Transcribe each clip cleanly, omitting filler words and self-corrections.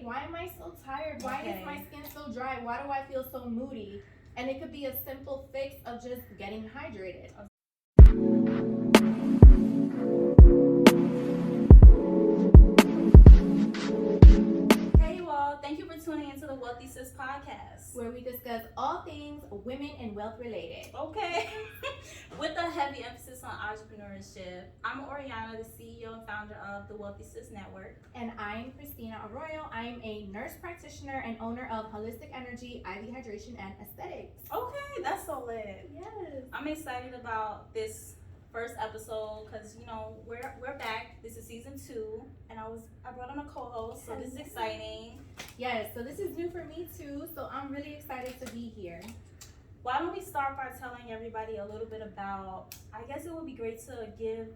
Why am I so tired? Why is my skin so dry? Why do I feel so moody? And it could be a simple fix of just getting hydrated. Thank you for tuning into the Wealthy Sis podcast, where we discuss all things women and wealth related. Okay. With a heavy emphasis on entrepreneurship. I'm Oriana, the CEO and founder of the Wealthy Sis Network. And I'm Cristina Arroyo. I'm a nurse practitioner and owner of Holistic Energy, IV Hydration, and Aesthetics. Okay, that's so lit. Yes. I'm excited about this first episode because we're back. This is season 2, and I brought on a co-host, so this is exciting. Yes, so this is new for me too, so I'm really excited to be here. Why don't we start by telling everybody a little bit about, I guess it would be great to give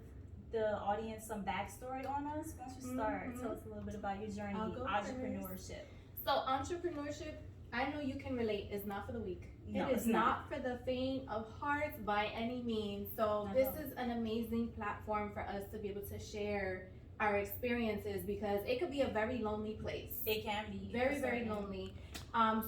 the audience some backstory on us. Once you start, tell us a little bit about your journey, entrepreneurship. So entrepreneurship, I know you can relate, is not for the weak. No, it is not for the faint of heart by any means. So this is an amazing platform for us to be able to share our experiences, because it could be a very lonely place. It can be. Very, very lonely.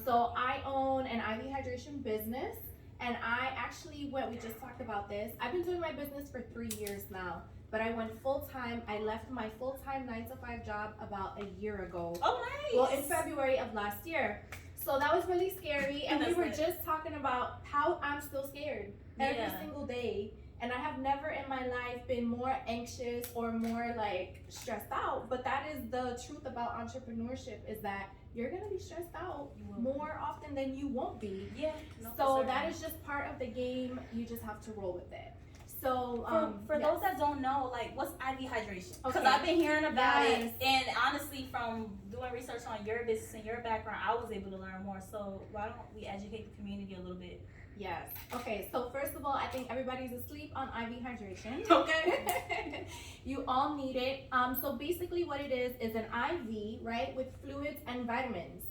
So I own an IV hydration business, and I actually we just talked about this. I've been doing my business for 3 years now, but I went full-time. I left my full-time 9-to-5 job about a year ago. Oh, nice. Well, in February of last year. So that was really scary, and we were just talking about how I'm still scared every single day. And I have never in my life been more anxious or more like stressed out. But that is the truth about entrepreneurship, is that you're going to be stressed out more often than you won't be. Yeah. So that is just part of the game. You just have to roll with it. So for those that don't know, like, what's IV hydration? Because I've been hearing about it, and honestly, from doing research on your business and your background, I was able to learn more. So why don't we educate the community a little bit? Yes. Okay, so first of all, I think everybody's asleep on IV hydration. Okay. You all need it. So basically what it is an IV, right, with fluids and vitamins.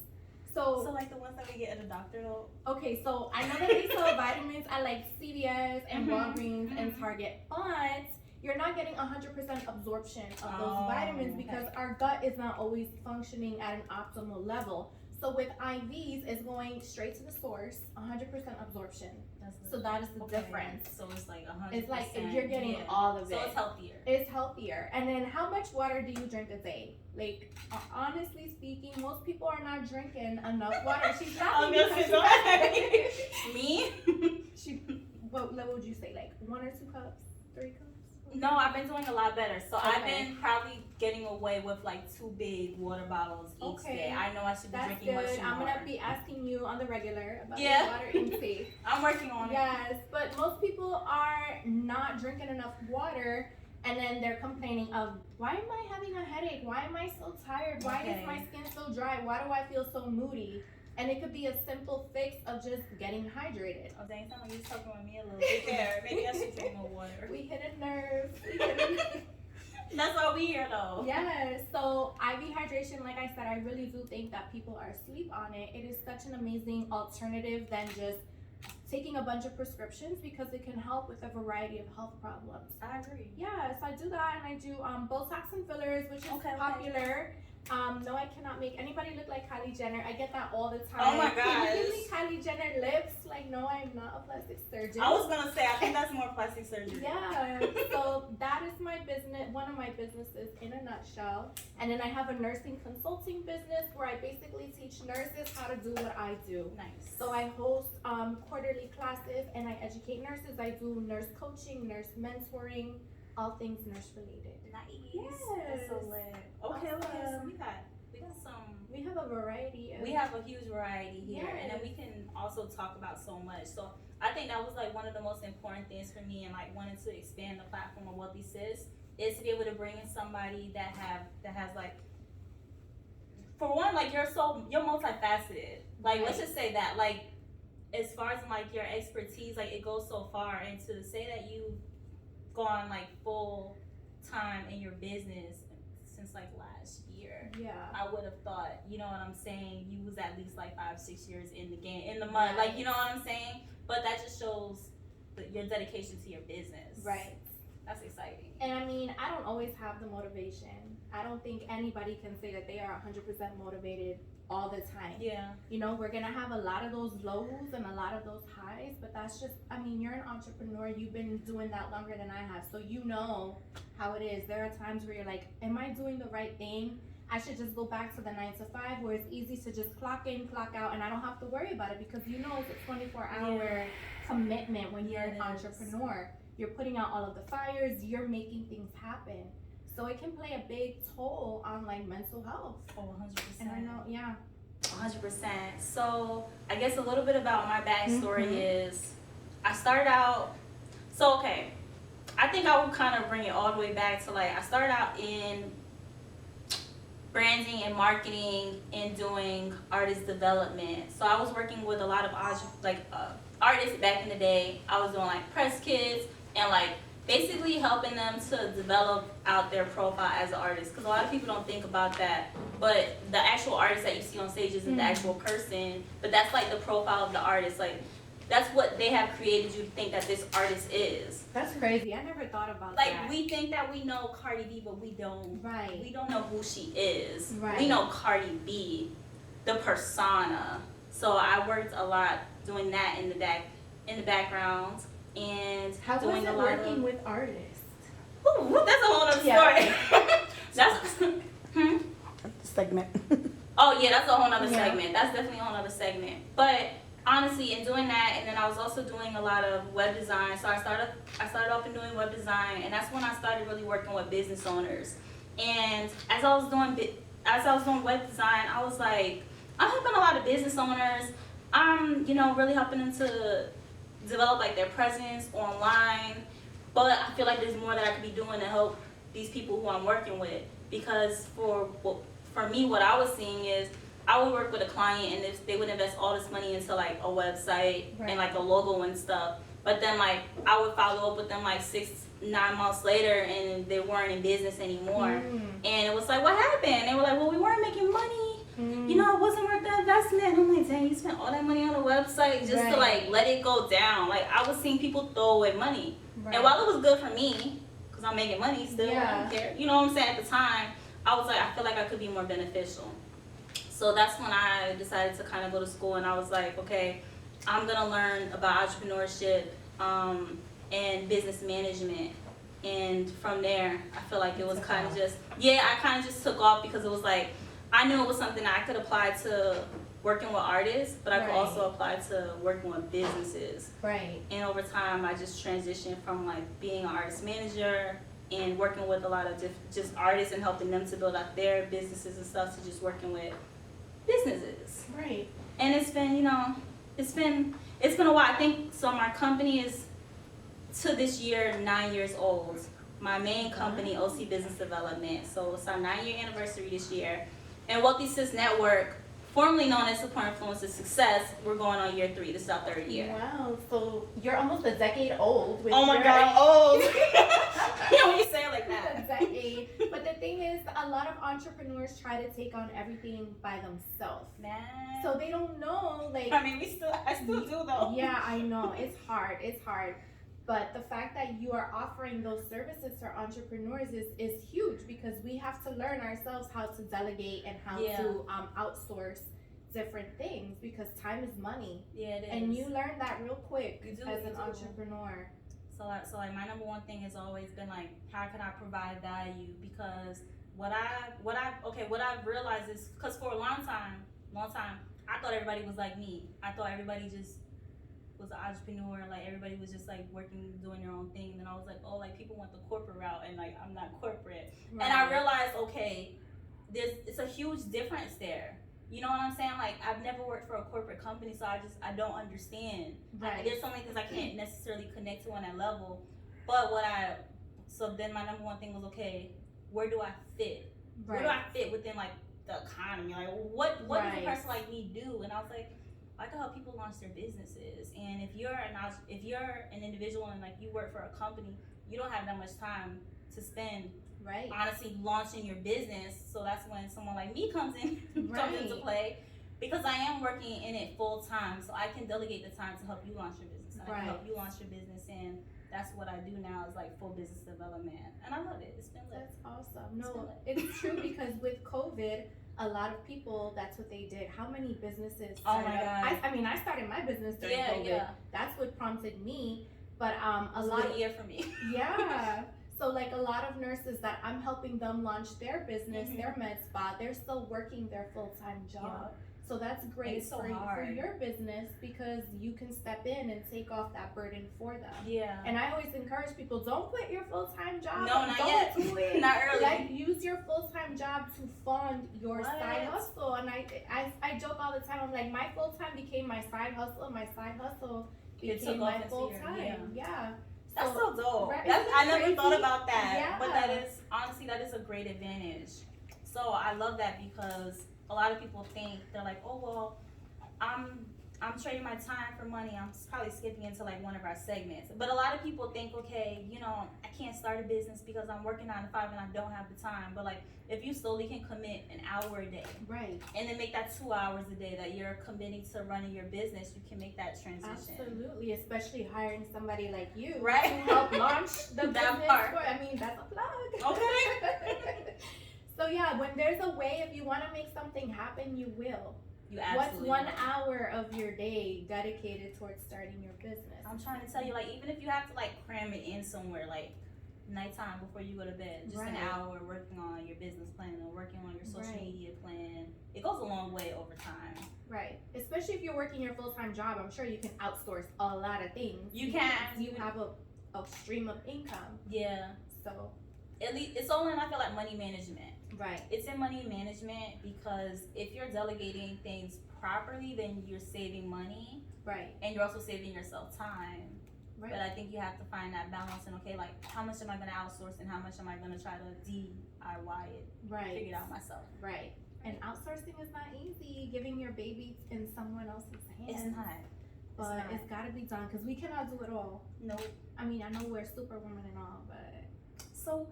So like the ones that we get at a doctor though? Okay, so I know that they sell vitamins at like CVS and Walgreens and Target, but you're not getting 100% absorption of those vitamins because our gut is not always functioning at an optimal level. So with IVs, it's going straight to the source, 100% absorption. So that is the difference. So it's like 100%. It's like if you're getting all of it. So it's healthier. It's healthier. And then how much water do you drink a day? Like, honestly speaking, most people are not drinking enough water. She's not. Me? What would you say? Like 1 or 2 cups? 3 cups? No, I've been doing a lot better. So I've been probably getting away with like 2 big water bottles each day. I know I should be drinking much more. I'm going to be asking you on the regular about your water intake. I'm working on it. Yes, but most people are not drinking enough water, and then they're complaining of, why am I having a headache? Why am I so tired? Why is my skin so dry? Why do I feel so moody? And it could be a simple fix of just getting hydrated. Oh, dang, sound like you're talking with me a little bit there. Maybe I should drink more water. We hit a nerve. That's why we here, though. Yes. So IV hydration, like I said, I really do think that people are asleep on it. It is such an amazing alternative than just taking a bunch of prescriptions, because it can help with a variety of health problems. I agree. Yes, I do that, and I do Botox and fillers, which is popular. No, I cannot make anybody look like Kylie Jenner. I get that all the time. Oh my gosh. Can you give me Kylie Jenner lips? Like, no, I'm not a plastic surgeon. I was gonna say, I think that's more plastic surgery. Yeah. So that is my business, one of my businesses in a nutshell. And then I have a nursing consulting business where I basically teach nurses how to do what I do. Nice. So I host quarterly classes, and I educate nurses. I do nurse coaching, nurse mentoring, all things nurse related. Nice. Yes. That's so lit. Okay, so we got some. We have a variety. We have a huge variety here, Yes. and then we can also talk about so much. So I think that was like one of the most important things for me, and like wanting to expand the platform of Wealthy Sis, is to be able to bring in somebody that has like, for one, like you're multifaceted. Like let's just say that, like, as far as like your expertise, like it goes so far, and to say that you've gone like full time in your business since like last year. Yeah. I would have thought, you know what I'm saying, you was at least like 5-6 years in the game, in the mud, like, you know what I'm saying? But that just shows your dedication to your business. Right. That's exciting. And I mean, I don't always have the motivation. I don't think anybody can say that they are 100% motivated all the time. Yeah. You know, we're gonna have a lot of those lows and a lot of those highs, but that's just, I mean, you're an entrepreneur, you've been doing that longer than I have, so you know how it is. There are times where you're like, am I doing the right thing? I should just go back to the 9 to 5 where it's easy to just clock in, clock out, and I don't have to worry about it because you know it's a 24-hour commitment when you're an entrepreneur. You're putting out all of the fires, you're making things happen. So it can play a big toll on like mental health. Oh, 100%. And I know, 100%. So I guess a little bit about my backstory is I started out, so okay, I think I will kind of bring it all the way back to like, I started out in branding and marketing and doing artist development. So I was working with a lot of artists back in the day. I was doing like press kits and like basically helping them to develop out their profile as an artist, because a lot of people don't think about that, but the actual artist that you see on stage isn't the actual person, but that's like the profile of the artist. Like that's what they have created you to think that this artist is. That's crazy. I never thought about like, that. Like we think that we know Cardi B, but we don't. Right. We don't know who she is. Right. We know Cardi B, the persona. So I worked a lot doing that in the background and how doing was it a lot working of, with artists? Ooh, that's a whole other story. That's segment. Oh yeah, that's a whole other segment. That's definitely a whole other segment. But honestly, in doing that, and then I was also doing a lot of web design. So I started off in doing web design, and that's when I started really working with business owners. And as I was doing web design, I was like, I'm helping a lot of business owners. I'm, really helping them to develop like their presence online. But I feel like there's more that I could be doing to help these people who I'm working with. Because for me, what I was seeing is I would work with a client and they would invest all this money into like a website and like a logo and stuff. But then like I would follow up with them like 6-9 months later and they weren't in business anymore. And it was like, what happened? They were like, well, we weren't making money. It wasn't worth the investment. I'm like, dang, you spent all that money on a website just to like let it go down. Like I was seeing people throw away money. And while it was good for me, because I'm making money still, I don't care. You know what I'm saying? At the time, I was like, I feel like I could be more beneficial. So that's when I decided to kind of go to school, and I was like, okay, I'm going to learn about entrepreneurship and business management. And from there, I feel like it was kind of just, I kind of just took off because it was like, I knew it was something I could apply to working with artists, but I could also apply to working with businesses. Right. And over time, I just transitioned from like being an artist manager and working with a lot of just artists and helping them to build out their businesses and stuff to just working with businesses. Right. And it's been, it's been a while. I think so. My company is to this year 9 years old. My main company, OC Business Development. So it's our 9-year anniversary this year. And Wealthy Sis Network, formerly known as Support Influences Success, we're going on year 3. This is our 3rd year. Wow, so you're almost a decade old. Oh my God, old. When you say it like that. A decade. But the thing is, a lot of entrepreneurs try to take on everything by themselves. Man. So they don't know, like. I mean, I still do though. Yeah, I know. It's hard. But the fact that you are offering those services for entrepreneurs is huge, because we have to learn ourselves how to delegate and how to outsource different things, because time is money. Yeah, it is. And you learn that real quick as an entrepreneur. So like my number one thing has always been like, how can I provide value? Because what I've realized is, because for a long time, I thought everybody was like me. I thought everybody just was an entrepreneur, like everybody was just like working, doing their own thing. And then I was like, oh, like people want the corporate route, and like I'm not corporate. Right. And I realized, okay, it's a huge difference there. You know what I'm saying? Like I've never worked for a corporate company, so I don't understand. Right. There's so many things I can't necessarily connect to on that level. But so then my number one thing was, okay, where do I fit? Right. Where do I fit within like the economy? Like what does a person like me do? And I was like, I can help people launch their businesses. And if you're an individual and like you work for a company, you don't have that much time to spend honestly launching your business. So that's when someone like me comes into play, because I am working in it full time. So I can delegate the time to help you launch your business. And I can help you launch your business and that's what I do now is like full business development, and I love it. It's been lit. That's awesome. No, it's true because with COVID, a lot of people, that's what they did. How many businesses started up? I mean, I started my business during COVID. Yeah. That's what prompted me. But a lot of year for me. Yeah. So like a lot of nurses that I'm helping them launch their business, their med spa, they're still working their full-time job. So that's great for your business because you can step in and take off that burden for them. Yeah. And I always encourage people, don't quit your full-time job. No, not yet. Do it. Not early. Like, use your full-time job to fund your side hustle. And I joke all the time, I'm like, my full-time became my side hustle, and my side hustle became my full-time. Yeah. That's so dope. Right? I never thought about that. Yeah. But that is, honestly, that is a great advantage. So I love that because a lot of people think, they're like, oh, well, I'm trading my time for money. I'm probably skipping into like one of our segments. But a lot of people think, okay, you know, I can't start a business because I'm working 9 to 5 and I don't have the time. But like, if you slowly can commit an hour a day, right, and then make that 2 hours a day that you're committing to running your business, you can make that transition. Absolutely, especially hiring somebody like you, right, to help launch the business. I mean, that's a plug. Okay. So yeah, when there's a way, if you want to make something happen, you will. You absolutely What's 1 hour of your day dedicated towards starting your business? I'm trying to tell you, like, even if you have to like cram it in somewhere, like nighttime before you go to bed, just an hour working on your business plan or working on your social media plan, it goes a long way over time. Right. Especially if you're working your full-time job, I'm sure you can outsource a lot of things. You can. You have a stream of income. Yeah. So at least it's all in, I feel like, money management. Right. It's in money management because if you're delegating things properly, then you're saving money. Right. And you're also saving yourself time. Right. But I think you have to find that balance and, okay, like, how much am I going to outsource and how much am I going to try to DIY it? Right. Figure it out myself. Right. And outsourcing is not easy. Giving your baby in someone else's hands. It's not. But it's got to be done because we cannot do it all. Nope. I mean, I know we're superwomen and all, but. So,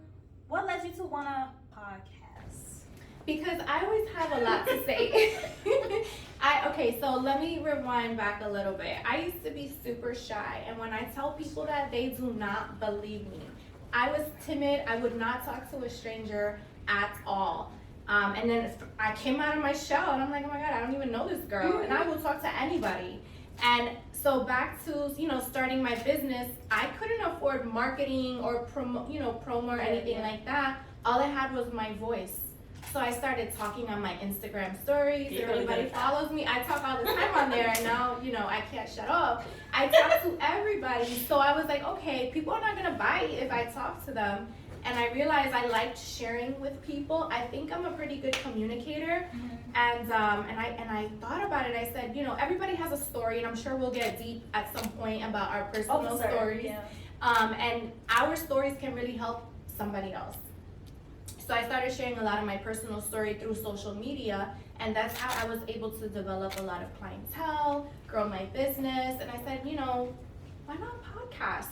what led you to want to podcast? Because I always have a lot to say. Okay, so let me rewind back a little bit. I used to be super shy, and when I tell people that, they do not believe me. I was timid. I would not talk to a stranger at all. And then I came out of my shell, and I'm like, oh my God, I don't even know this girl, and I will talk to anybody. And so back to, starting my business, I couldn't afford marketing or promo or anything like that. All I had was my voice. So I started talking on my Instagram stories. Everybody follows me. I talk all the time on there, and now, I can't shut up. I talk to everybody. So I was like, okay, people are not gonna buy it if I talk to them. And I realized I liked sharing with people. I think I'm a pretty good communicator. And I thought about it. I said, everybody has a story, and I'm sure we'll get deep at some point about our personal stories. Yeah. And our stories can really help somebody else. So I started sharing a lot of my personal story through social media, and that's how I was able to develop a lot of clientele, grow my business, and I said, why not podcast?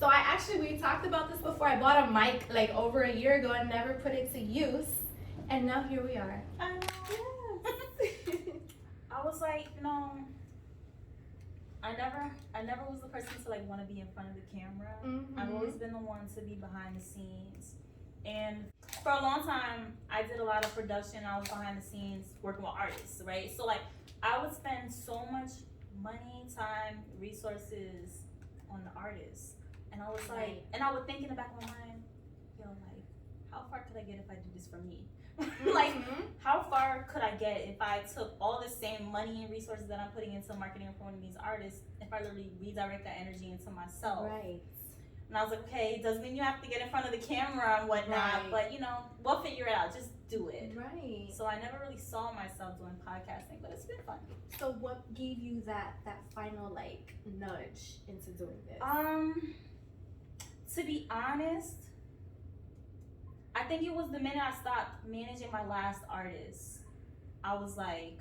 So we talked about this before. I bought a mic like over a year ago and never put it to use, and now here we are. I know. Yes. I was like, I never was the person to like want to be in front of the camera. I've always been the one to be behind the scenes. And for a long time, I did a lot of production. I was behind the scenes working with artists, right? So like, I would spend so much money, time, resources on the artists. And I was like, and I would think in the back of my mind, like, how far could I get if I do this for me? Like, how far could I get if I took all the same money and resources that I'm putting into marketing and promoting these artists, if I literally redirect that energy into myself? Right. And I was like, okay, it doesn't mean you have to get in front of the camera and whatnot, but we'll figure it out. Just do it. Right. So I never really saw myself doing podcasting, but it's been fun. So what gave you that final like nudge into doing this? To be honest, I think it was the minute I stopped managing my last artist. I was like,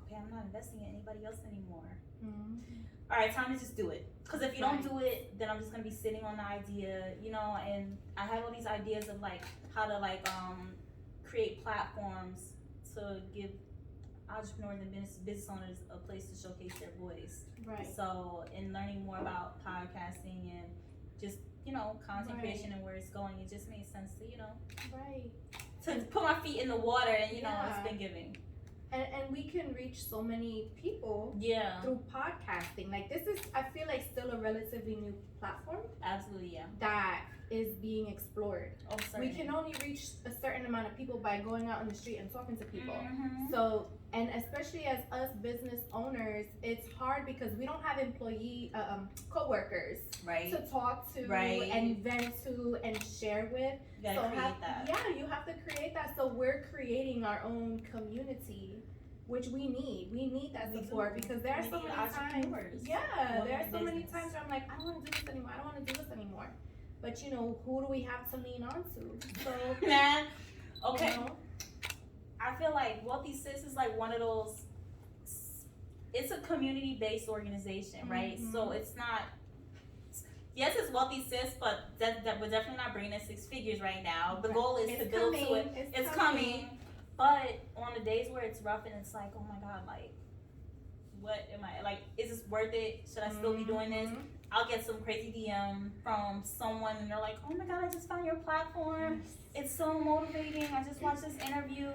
okay, I'm not investing in anybody else anymore. All right, time to just do it. Because if you don't do it, then I'm just gonna be sitting on the idea, and I have all these ideas of like how to like create platforms to give entrepreneurs and business owners a place to showcase their voice. Right. So in learning more about podcasting and just, you know, content creation and where it's going, it just makes sense to, you know, to put my feet in the water and, you know, it's been giving. And we can reach so many people through podcasting. Like, this is, I feel like, still a relatively new platform. Absolutely, yeah. That is being explored. Oh, certainly. We can only reach a certain amount of people by going out on the street and talking to people. Mm-hmm. So, and especially as us business owners, it's hard because we don't have employee co-workers to talk to and vent to and share with. You gotta create that. Yeah, you have to create that. So we're creating our own community, which we need. We need that support because there are so many times. Yeah, there are so many times where I'm like, I don't want to do this anymore. I don't want to do this anymore. But you know, who do we have to lean on to? So man, okay. You know, I feel like Wealthy Sis is like one of those. It's a community-based organization, right? So it's not. Yes, it's Wealthy Sis, but that we're definitely not bringing in 6 figures right now. The goal is to build to it. It's coming. But on the days where it's rough and it's like, oh my God, like, what am I, like, is this worth it? Should I still be doing this? I'll get some crazy DM from someone and they're like, oh my God, I just found your platform. It's so motivating. I just watched this interview.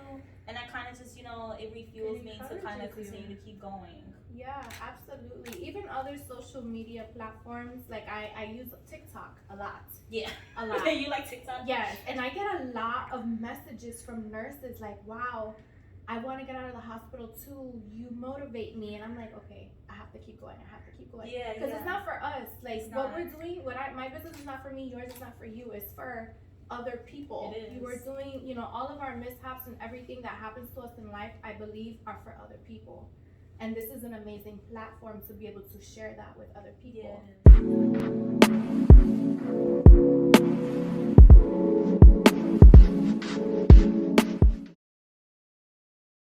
And that kind of just, you know, it refuels me to kind of continue to keep going. Yeah, absolutely. Even other social media platforms, like I use TikTok a lot. Yeah. A lot. You like TikTok? Yes. And I get a lot of messages from nurses like, wow, I want to get out of the hospital too. You motivate me. And I'm like, okay, I have to keep going. I have to keep going. Yeah. Because it's not for us. Like, what we're doing, my business is not for me. Yours is not for you. It's for other people. It is. You are doing, you know, all of our mishaps and everything that happens to us in life, I believe, are for other people. And this is an amazing platform to be able to share that with other people. Yeah.